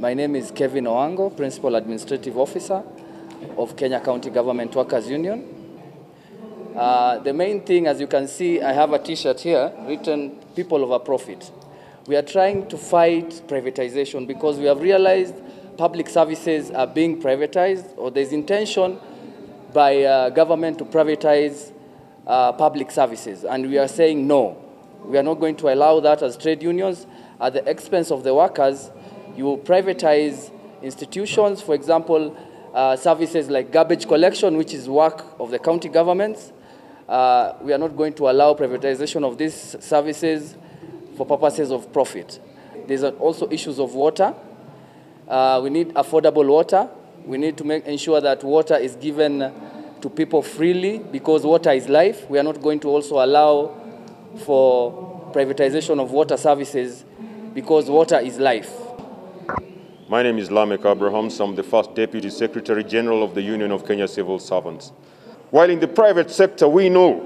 My name is Kevin Owango, Principal Administrative Officer of Kenya County Government Workers Union. The main thing, as you can see, I have a t-shirt here written "People over Profit." We are trying to fight privatization because we have realized public services are being privatized, or there's intention by government to privatize public services. And we are saying no. We are not going to allow that as trade unions. At the expense of the workers, you will privatize institutions, for example, services like garbage collection, which is work of the county governments. We are not going to allow privatization of these services for purposes of profit. There's also issues of water. We need affordable water. We need to ensure that water is given to people freely because water is life. We are not going to also allow for privatization of water services because water is life. My name is Lamek Abrahams. I'm the first Deputy Secretary General of the Union of Kenya Civil Servants. While in the private sector, we know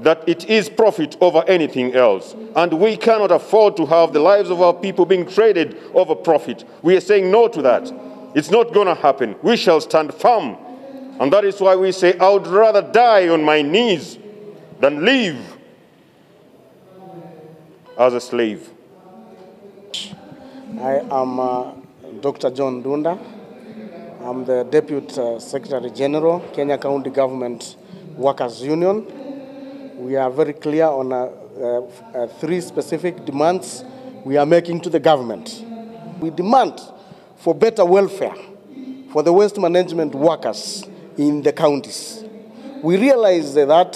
that it is profit over anything else, and we cannot afford to have the lives of our people being traded over profit. We are saying no to that. It's not going to happen. We shall stand firm. And that is why we say, I would rather die on my knees than live as a slave. I am Dr. John Dunda. I'm the Deputy Secretary General, Kenya County Government Workers Union. We are very clear on three specific demands we are making to the government. We demand for better welfare for the waste management workers in the counties. We realize that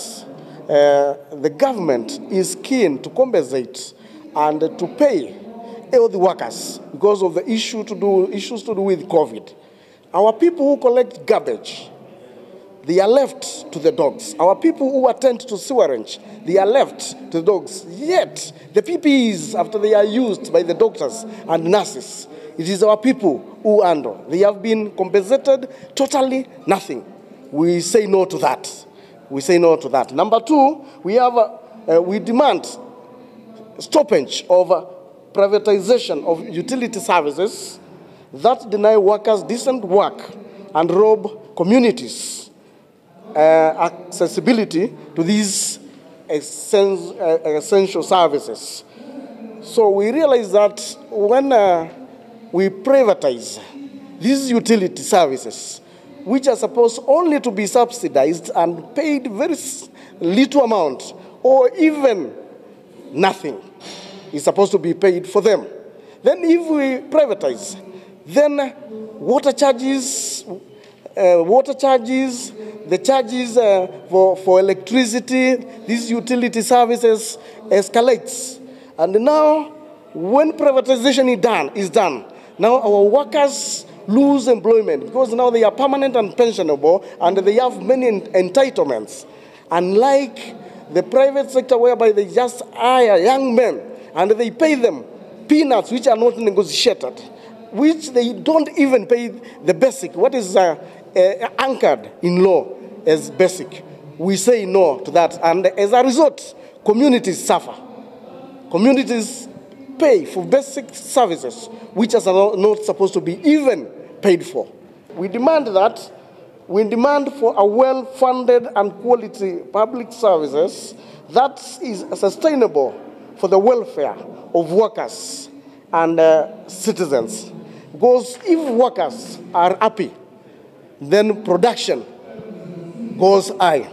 the government is keen to compensate and to pay all the workers because of the issues to do with COVID. Our people who collect garbage, they are left to the dogs. Our people who attend to sewerage, they are left to the dogs. Yet, the PPEs, after they are used by the doctors and nurses, it is our people who handle. They have been compensated totally nothing. We say no to that. We say no to that. Number two, we demand stoppage of privatization of utility services that deny workers decent work and rob communities accessibility to these essential services. So we realize that when we privatize these utility services, which are supposed only to be subsidized and paid very little amount, or even nothing is supposed to be paid for them. Then if we privatize, then water charges, the charges for electricity, these utility services escalates. And now, when privatization is done, now our workers lose employment because now they are permanent and pensionable and they have many entitlements. Unlike the private sector whereby they just hire young men and they pay them peanuts which are not negotiated, which they don't even pay the basic, what is anchored in law as basic. We say no to that, and as a result, communities suffer. Communities pay for basic services which are not supposed to be even paid for. We demand that. We demand for a well-funded and quality public services that is sustainable for the welfare of workers and citizens. Because if workers are happy, then production goes high.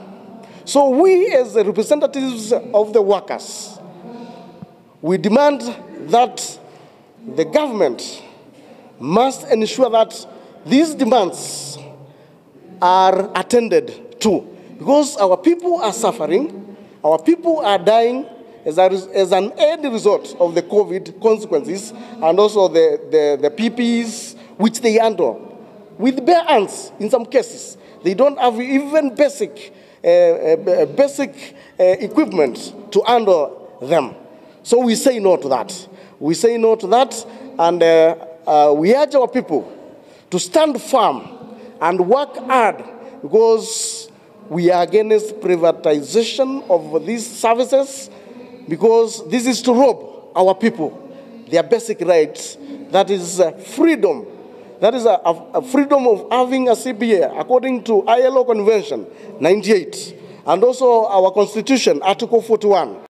So we, as the representatives of the workers, we demand that the government must ensure that these demands are attended to. Because our people are suffering, our people are dying as an end result of the COVID consequences, and also the PPEs which they handle with bare hands in some cases. They don't have even basic equipment to handle them. So we say no to that. We say no to that, and we urge our people to stand firm and work hard, because we are against privatization of these services, because this is to rob our people their basic rights, that is freedom. That is a freedom of having a CBA according to ILO Convention 98 and also our Constitution, Article 41.